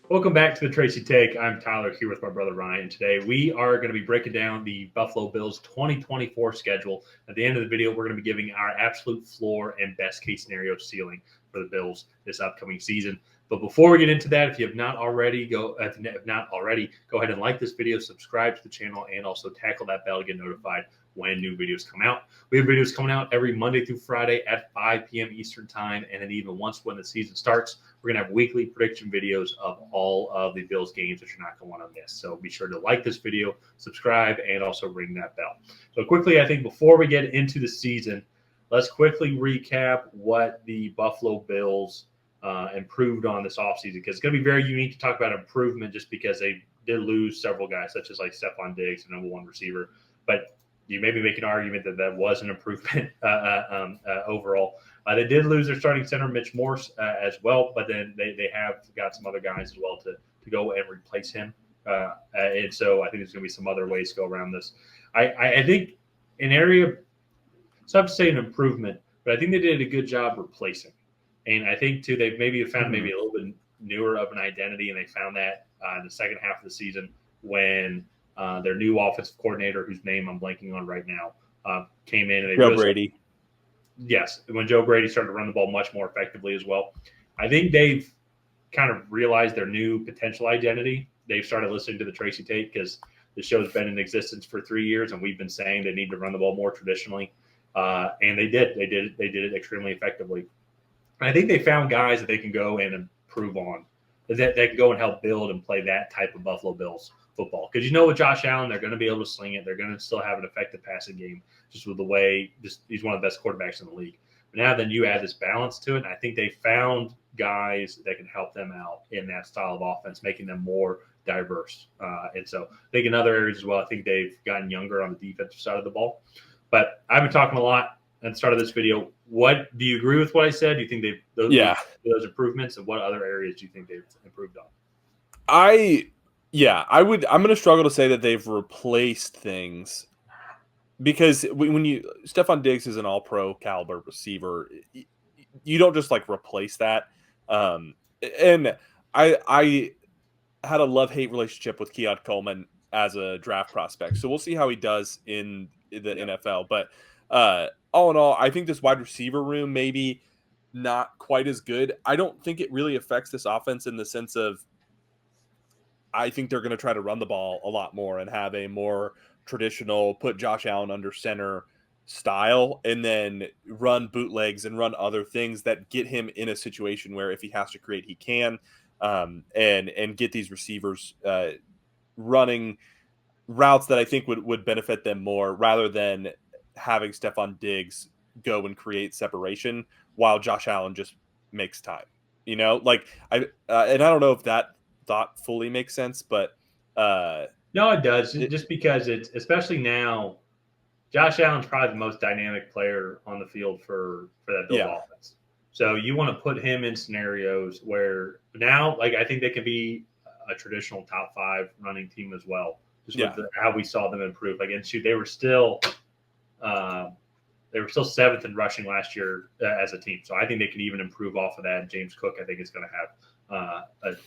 Welcome back to the Tracy Take. I'm Tyler here with my brother Ryan. Today we are going to be breaking down the Buffalo Bills 2024 schedule. At the end of the video, we're going to be giving our absolute floor and best case scenario ceiling for the Bills this upcoming season. But before we get into that, if you have not already, go ahead and like this video, subscribe to the channel, and also tackle that bell to get notified when new videos come out. We have videos coming out every Monday through Friday at 5 p.m. Eastern time, and then even once when the season starts, we're going to have weekly prediction videos of all of the Bills games that you're not going to want to miss. So be sure to like this video, subscribe, and also ring that bell. So quickly, I think before we get into the season, let's quickly recap what the Buffalo Bills improved on this offseason, because it's going to be very unique to talk about improvement just because they did lose several guys, such as like Stephon Diggs, the number one receiver. But you maybe make an argument that that was an improvement overall. They did lose their starting center, Mitch Morse, as well, but then they have got some other guys as well to go and replace him. And so I think there's going to be some other ways to go around this. I think an area, it's tough to say an improvement, but I think they did a good job replacing. And I think, too, they've maybe found maybe a little bit newer of an identity, and they found that in the second half of the season when their new offensive coordinator, whose name I'm blanking on right now, came in. And Joe Brady. Yes, when Joe Brady started to run the ball much more effectively as well. I think they've kind of realized their new potential identity. They've started listening to the Tracy Take, because the show's been in existence for 3 years, and we've been saying they need to run the ball more traditionally. And they did. They did it extremely effectively. And I think they found guys that they can go and improve on, that can go and help build and play that type of Buffalo Bills football. Because with Josh Allen, they're going to be able to sling it. They're going to still have an effective passing game, just with the way he's one of the best quarterbacks in the league. But now then you add this balance to it, and I think they found guys that can help them out in that style of offense, making them more diverse. And so I think in other areas as well, I think they've gotten younger on the defensive side of the ball. But I've been talking a lot at the start of this video. What do you agree with what I said? Do you think those improvements, and what other areas do you think they've improved on? I'm going to struggle to say that they've replaced things, because when Stephon Diggs is an all-pro caliber receiver, you don't just like replace that. And I had a love-hate relationship with Keon Coleman as a draft prospect, so we'll see how he does in the NFL. But all in all, I think this wide receiver room maybe not quite as good. I don't think it really affects this offense in the sense of, I think they're going to try to run the ball a lot more and have a more traditional put Josh Allen under center style, and then run bootlegs and run other things that get him in a situation where if he has to create, he can, and get these receivers running routes that I think would benefit them more, rather than having Stephon Diggs go and create separation while Josh Allen just makes time. And I don't know if that thought fully makes sense, but no, it does. Just because it's, especially now, Josh Allen's probably the most dynamic player on the field for that Bills offense. So you want to put him in scenarios where now, like, I think they can be a traditional top 5 running team as well. Just with how we saw them improve. Like, and shoot, they were still 7th in rushing last year as a team. So I think they can even improve off of that. James Cook, I think, is going to have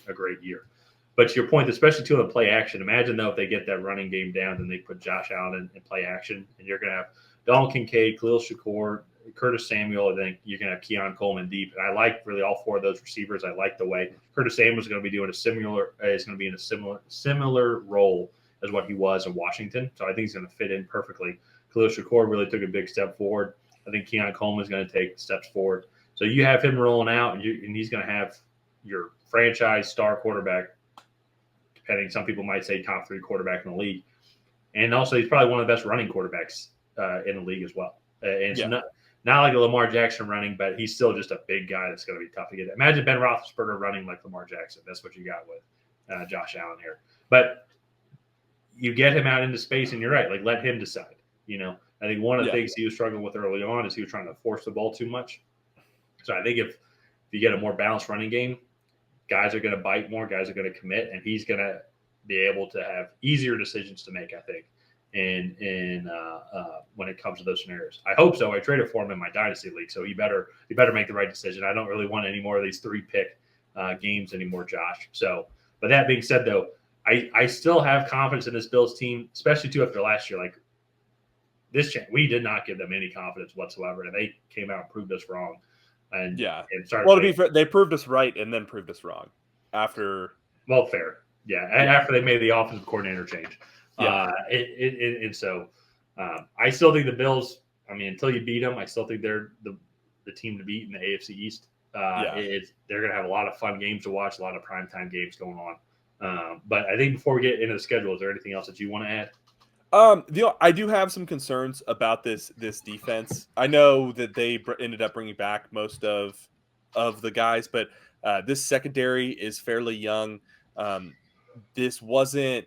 a great year. But to your point, especially to the play action, imagine, though, if they get that running game down, then they put Josh Allen in play action, and you're going to have Dalton Kincaid, Khalil Shakur, Curtis Samuel, and then you're going to have Keon Coleman deep. And I like really all 4 of those receivers. I like the way Curtis Samuel is going to be doing in a similar role as what he was in Washington. So I think he's going to fit in perfectly. Khalil Shakur really took a big step forward. I think Keon Coleman is going to take steps forward. So you have him rolling out, and he's going to have your franchise star quarterback, depending, some people might say top 3 quarterback in the league. And also, he's probably one of the best running quarterbacks in the league as well. And it's not like a Lamar Jackson running, but he's still just a big guy that's going to be tough to get. Imagine Ben Roethlisberger running like Lamar Jackson. That's what you got with Josh Allen here. But you get him out into space, and you're right. Like, let him decide. I think one of the things he was struggling with early on is he was trying to force the ball too much. So I think if you get a more balanced running game, guys are going to bite more, guys are going to commit, and he's going to be able to have easier decisions to make, I think, in when it comes to those scenarios. I hope so. I traded for him in my dynasty league, so he better make the right decision. I don't really want any more of these 3-pick games anymore, Josh. So But that being said, though, I still have confidence in this Bills team, especially too after last year. Like we did not give them any confidence whatsoever, and they came out and proved us wrong. And Yeah. started Well, to playing be fair, they proved us right and then proved us wrong after. well, fair, yeah. After they made the offensive coordinator change, Yeah. and so I still think the Bills. I mean, until you beat them, I still think they're the team to beat in the AFC East. Yeah. They're going to have a lot of fun games to watch, a lot of primetime games going on. But I think before we get into the schedule, is there anything else that you want to add? I do have some concerns about this defense. I know that they ended up bringing back most of the guys, but this secondary is fairly young. Um, this wasn't.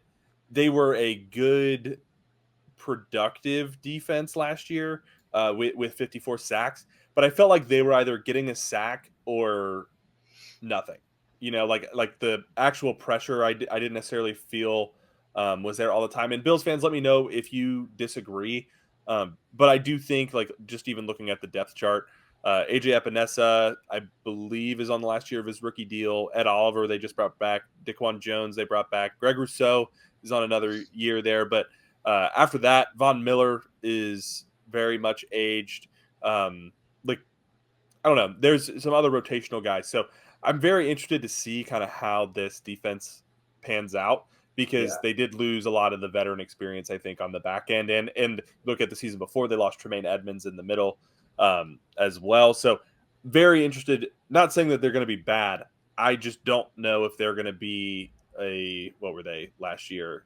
They were a good, productive defense last year with 54 sacks, but I felt like they were either getting a sack or nothing. Like the actual pressure, I didn't necessarily feel was there all the time. And Bills fans, let me know if you disagree. But I do think, like, just even looking at the depth chart, AJ Epinesa, I believe, is on the last year of his rookie deal. Ed Oliver, they just brought back. Daquan Jones, they brought back. Greg Rousseau is on another year there. But after that, Von Miller is very much aged. Like, I don't know. There's some other rotational guys. So I'm very interested to see kind of how this defense pans out because Yeah, they did lose a lot of the veteran experience, I think, on the back end. And look at the season before, they lost Tremaine Edmonds in the middle as well. So very interested. Not saying that they're going to be bad. I just don't know if they're going to be what were they last year?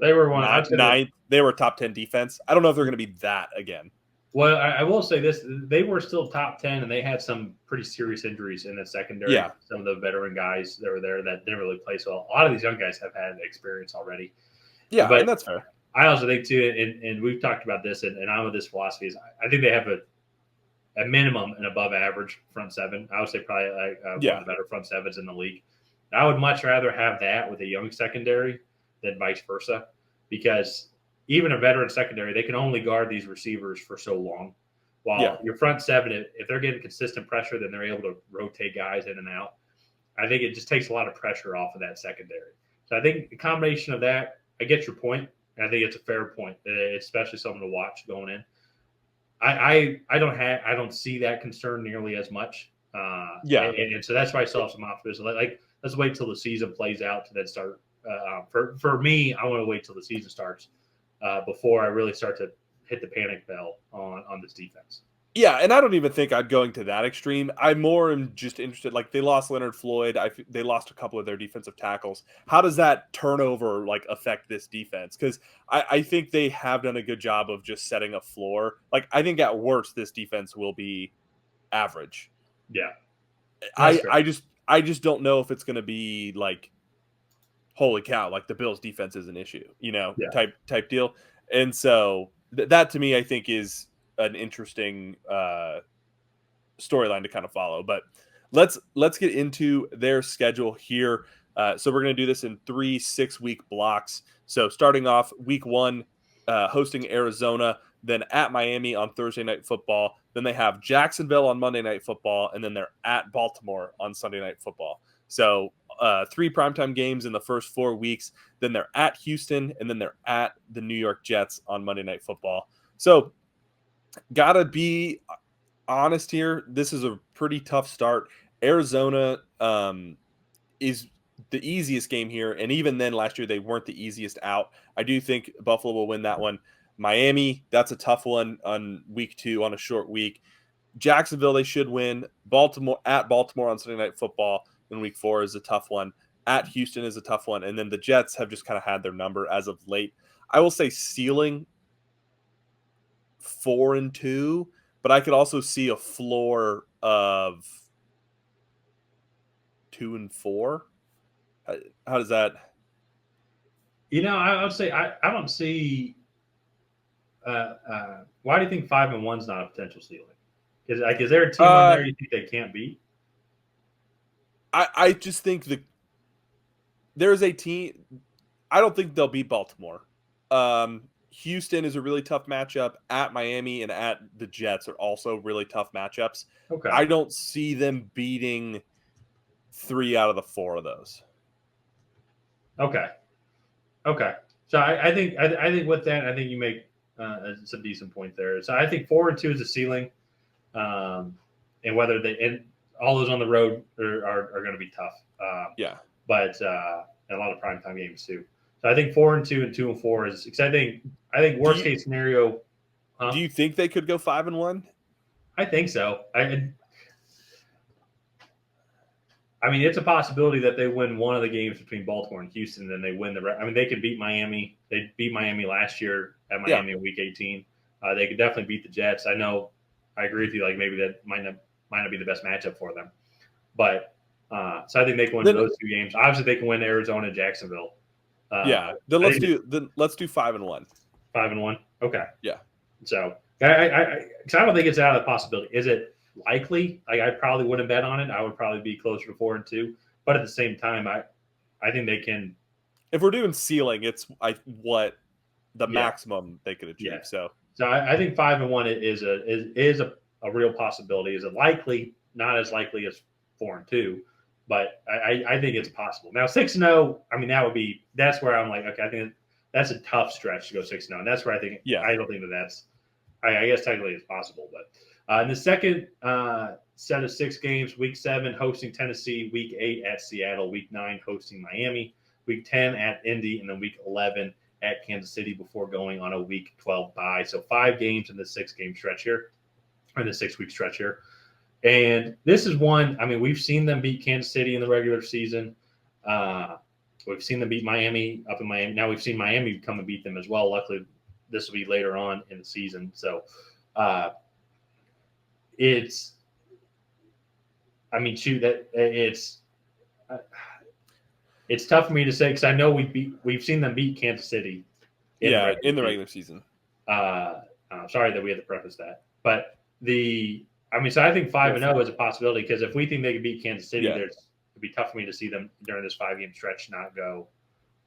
they were one. I'd say that. Ninth. They were a top 10 defense. I don't know if they're going to be that again. Well, I will say this: they were still top 10, and they had some pretty serious injuries in the secondary. Yeah. Some of the veteran guys that were there that didn't really play so well. A lot of these young guys have had experience already. Yeah, But and that's fair. I also think too, and we've talked about this, and I'm with this philosophy is I think they have a minimum and above average front seven. I would say probably like one of the better front sevens in the league. I would much rather have that with a young secondary than vice versa, because even a veteran secondary, they can only guard these receivers for so long. While your front seven, if they're getting consistent pressure, then they're able to rotate guys in and out. I think it just takes a lot of pressure off of that secondary. So I think the combination of that, I get your point, and I think it's a fair point, especially something to watch going in. I don't see that concern nearly as much. And so that's why I still have some optimism. Like let's wait till the season plays out to then start. For me, I want to wait till the season starts before I really start to hit the panic bell on this defense. Yeah, and I don't even think I'd going to that extreme. I more am just interested. Like, they lost Leonard Floyd. They lost a couple of their defensive tackles. How does that turnover affect this defense? Because I think they have done a good job of just setting a floor. Like, I think at worst this defense will be average. Yeah, I just don't know if it's going to be like, holy cow, like the Bills defense is an issue, type deal. And so that to me, I think, is an interesting storyline to kind of follow. But let's get into their schedule here. So we're going to do this in 3 6-week blocks. So starting off week 1, hosting Arizona, then at Miami on Thursday Night Football. Then they have Jacksonville on Monday Night Football, and then they're at Baltimore on Sunday Night Football. So 3 primetime games in the first 4 weeks. Then they're at Houston, and then they're at the New York Jets on Monday Night Football. So gotta be honest here. This is a pretty tough start. Arizona is the easiest game here, and even then last year they weren't the easiest out. I do think Buffalo will win that one. Miami, that's a tough one on week 2 on a short week. Jacksonville, they should win. Baltimore on Sunday Night Football in week 4 is a tough one. At Houston is a tough one, and then the Jets have just kind of had their number as of late. I will say ceiling 4-2, but I could also see a floor of 2-4. How does that? I would say I don't see. Why do you think 5-1 is not a potential ceiling? Is there a team on there you think they can't beat? I just think there's a team. I don't think they'll beat Baltimore. Houston is a really tough matchup. At Miami and at the Jets are also really tough matchups. Okay. I don't see them beating 3 out of the 4 of those. Okay. Okay. So I think with that, I think you make it's a decent point there. So I think 4-2 is the ceiling, and whether they and all those on the road are going to be tough. Yeah. But and a lot of primetime games too. So I think 4-2 and 2-4 is because I think Do worst you case scenario. do Huh? you think they could go 5-1? I think so. I mean, it's a possibility that they win one of the games between Baltimore and Houston, and then they win the. I mean, they could beat Miami. They beat Miami last year at Yeah. Miami in Week 18. They could definitely beat the Jets. I know. I agree with you. Like maybe that might not be the best matchup for them, but so I think they can win Then those two games. Obviously, they can win Arizona and Jacksonville. yeah. Then I think let's do 5-1. 5-1. Okay, Yeah. so I don't think it's out of the possibility. Is it likely? Like I probably wouldn't bet on it. I would probably be closer to 4-2. But at the same time, I think they can. If we're doing ceiling, it's what the Yeah, maximum they could yeah. achieve. So So I think 5-1 is a real possibility. Is it likely? Not as likely as 4-2, but I think it's possible. Now 6-0. I mean, that's where I'm like, okay, I think that's a tough stretch to go 6-0, and that's where yeah. I don't think that's. I guess technically it's possible, but in the second set of 6 games, Week 7 hosting Tennessee, Week 8 at Seattle, Week 9 hosting Miami, Week 10 at Indy, and then Week 11 at Kansas City before going on a Week 12 bye. So 5 games in the 6 game stretch here, or the 6 week stretch here. And this is one. I mean, we've seen them beat Kansas City in the regular season. Uh, we've seen them beat Miami up in Miami. Now we've seen Miami come and beat them as well. Luckily, this will be later on in the season. So uh, it's, I mean, shoot, that uh, it's tough for me to say because I know we've seen them beat Kansas City in the Yeah, regular in the season. regular season. Sorry that we had to preface that, but so I think 5-0 is a possibility because if we think they can beat Kansas City, Yeah. it'd be tough for me to see them during this 5 game stretch not go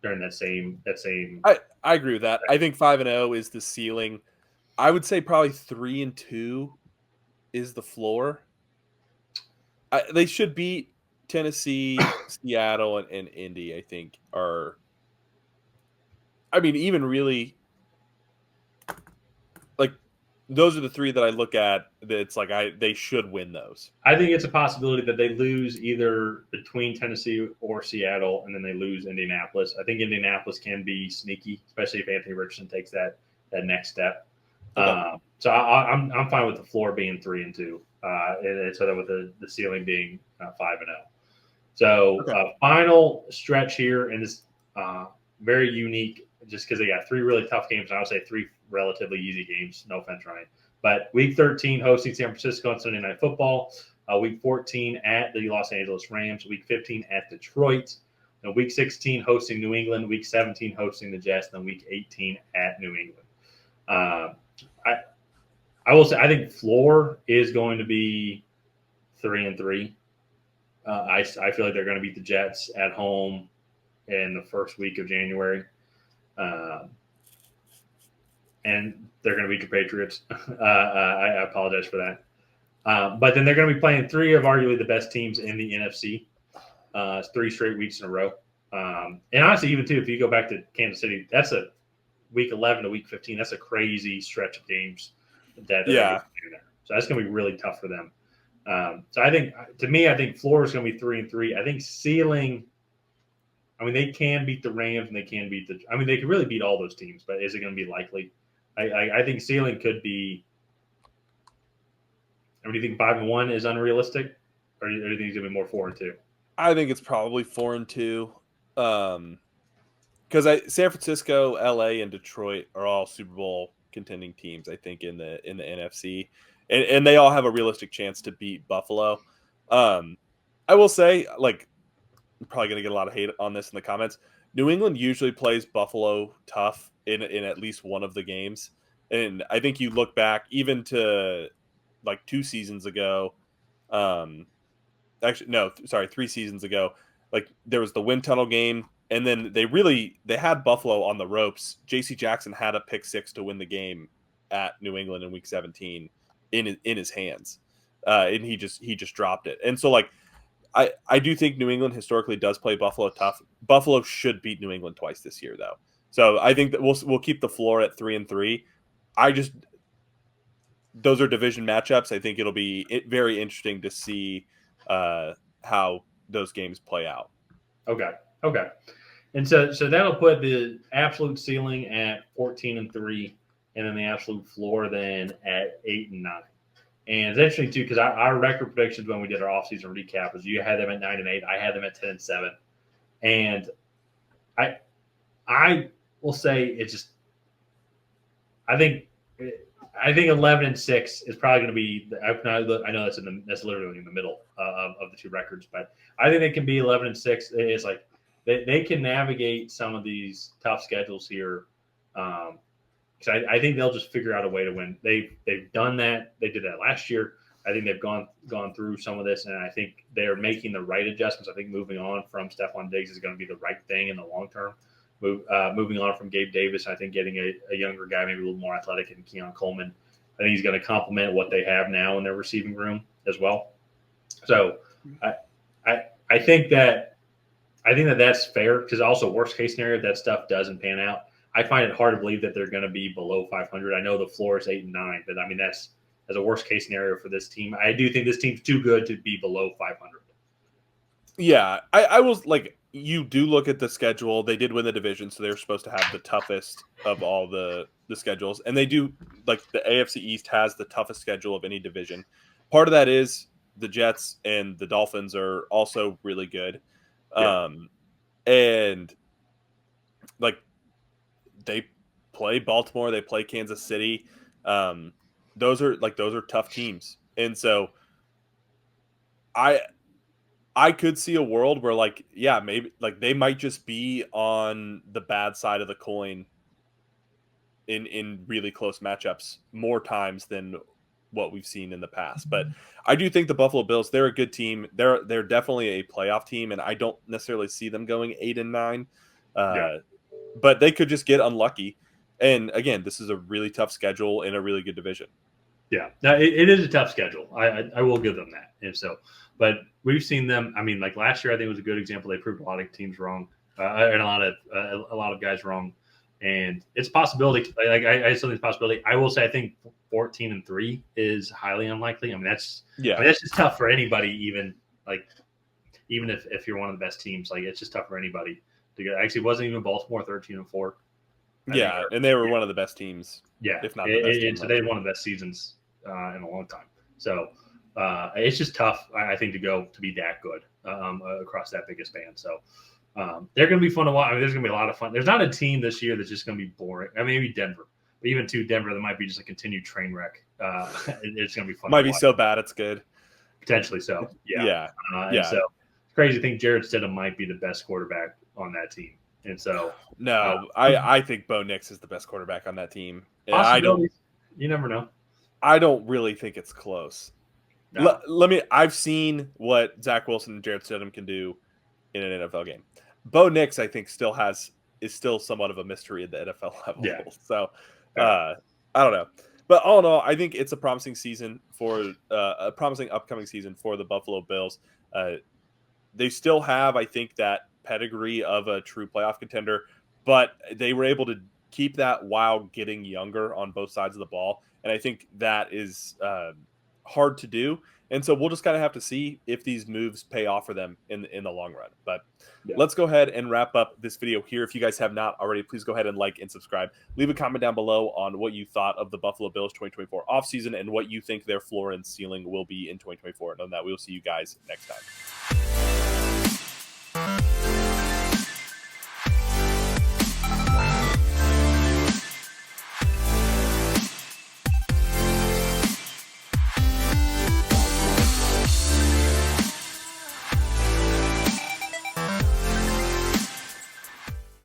during that same. I agree with that. I think 5-0 is the ceiling. I would say probably 3-2 is the floor. They should beat Tennessee, Seattle, and Indy. I think are. I mean, even really, like those are the three that I look at. That it's like they should win those. I think it's a possibility that they lose either between Tennessee or Seattle, and then they lose Indianapolis. I think Indianapolis can be sneaky, especially if Anthony Richardson takes that next step. Okay. So I'm fine with the floor being 3-2, and so that with the ceiling being 5-0. So Okay. final stretch here, and this very unique, just because they got 3 really tough games. And I would say 3 relatively easy games. No offense, Ryan. But Week 13 hosting San Francisco on Sunday Night Football. Week 14 at the Los Angeles Rams. Week 15 at Detroit. And Week 16 hosting New England. Week 17 hosting the Jets. And Week 18 at New England. I will say I think floor is going to be 3-3. I feel like they're going to beat the Jets at home in the first week of January. And they're going to beat the Patriots. I apologize for that. But then they're going to be playing 3 of arguably the best teams in the NFC. 3 straight weeks in a row. And honestly, even too, if you go back to Kansas City, that's a week 11 to week 15. That's a crazy stretch of games that Yeah. So that's going to be really tough for them. So I think floor is going to be 3-3. I think ceiling. I mean, they can beat the Rams and they can beat they could really beat all those teams, but is it going to be likely? I think ceiling could be. I mean, do you think 5-1 is unrealistic, or do you think it's going to be more 4-2? I think it's probably 4-2. Because San Francisco, LA, and Detroit are all Super Bowl contending teams. I think in the NFC, and they all have a realistic chance to beat Buffalo. I will say, like, I'm probably going to get a lot of hate on this in the comments. New England usually plays Buffalo tough in at least one of the games, and I think you look back even to like 2 seasons ago. Actually, no, sorry, 3 seasons ago. Like there was the wind tunnel game, and then they had Buffalo on the ropes. J.C. Jackson had a pick 6 to win the game at New England in Week 17 in his hands, and he just dropped it. And so like I do think New England historically does play Buffalo tough. Buffalo should beat New England twice this year, though. So I think that we'll keep the floor at 3-3. Those are division matchups. I think it'll be very interesting to see how those games play out. Okay. And so that'll put the absolute ceiling at 14-3, and then the absolute floor then at 8-9. And it's interesting too because our record predictions when we did our offseason recap was you had them at 9-8, I had them at 10-7, and I will say it's just I think 11-6 is probably going to be. I know that's literally in the middle of the two records, but I think they can be 11-6. It's like they can navigate some of these tough schedules here. Because I think they'll just figure out a way to win. They've done that. They did that last year. I think they've gone through some of this, and I think they're making the right adjustments. I think moving on from Stephon Diggs is going to be the right thing in the long term. Moving on from Gabe Davis, I think getting a younger guy, maybe a little more athletic, and Keon Coleman, I think he's going to complement what they have now in their receiving room as well. So I think that's fair because also worst case scenario, if that stuff doesn't pan out, I find it hard to believe that they're going to be below 500. I know the floor is 8-9, but I mean that's as a worst case scenario for this team. I do think this team's too good to be below 500. Yeah, I was like, you do look at the schedule. They did win the division, so they're supposed to have the toughest of all the schedules, and they do. Like the AFC East has the toughest schedule of any division. Part of that is the Jets and the Dolphins are also really good, and like. They play Baltimore, they play Kansas City. Those are tough teams. And so I could see a world where maybe they might just be on the bad side of the coin in really close matchups more times than what we've seen in the past. But I do think the Buffalo Bills, they're a good team. They're definitely a playoff team, and I don't necessarily see them going 8-9. But they could just get unlucky. And again, this is a really tough schedule in a really good division. Yeah, now, it is a tough schedule. I will give them that. And so, but we've seen them. I mean, like last year, I think was a good example. They proved a lot of teams wrong, and a lot of guys wrong. And it's a possibility. I still think it's a possibility. I will say I think 14-3 is highly unlikely. I mean, that's just tough for anybody. Even if you're one of the best teams, it's just tough for anybody. Actually, it wasn't even Baltimore 13-4. And they were one of the best teams. Yeah, if not the best team. So they had one of the best seasons in a long time. So it's just tough, I think, to be that good across that big a span. So they're going to be fun to watch. I mean, there's going to be a lot of fun. There's not a team this year that's just going to be boring. I mean, maybe Denver, but even Denver, that might be just a continued train wreck. It's going to be fun. Might be so bad it's good. Potentially so. Yeah. And so it's crazy to think Jarrett Stidham might be the best quarterback on that team. And so I think Bo Nix is the best quarterback on that team. You never know. I don't really think it's close. No. I've seen what Zach Wilson and Jarrett Stidham can do in an NFL game. Bo Nix, I think, is still somewhat of a mystery at the NFL level. Yeah. So I don't know. But all in all, I think it's a promising season a promising upcoming season for the Buffalo Bills. They still have, I think, that pedigree of a true playoff contender, but they were able to keep that while getting younger on both sides of the ball. And I think that is hard to do. And so we'll just kind of have to see if these moves pay off for them in the long run. But let's go ahead and wrap up this video here. If you guys have not already, please go ahead and like and subscribe. Leave a comment down below on what you thought of the Buffalo Bills 2024 offseason and what you think their floor and ceiling will be in 2024. And on that, we'll see you guys next time.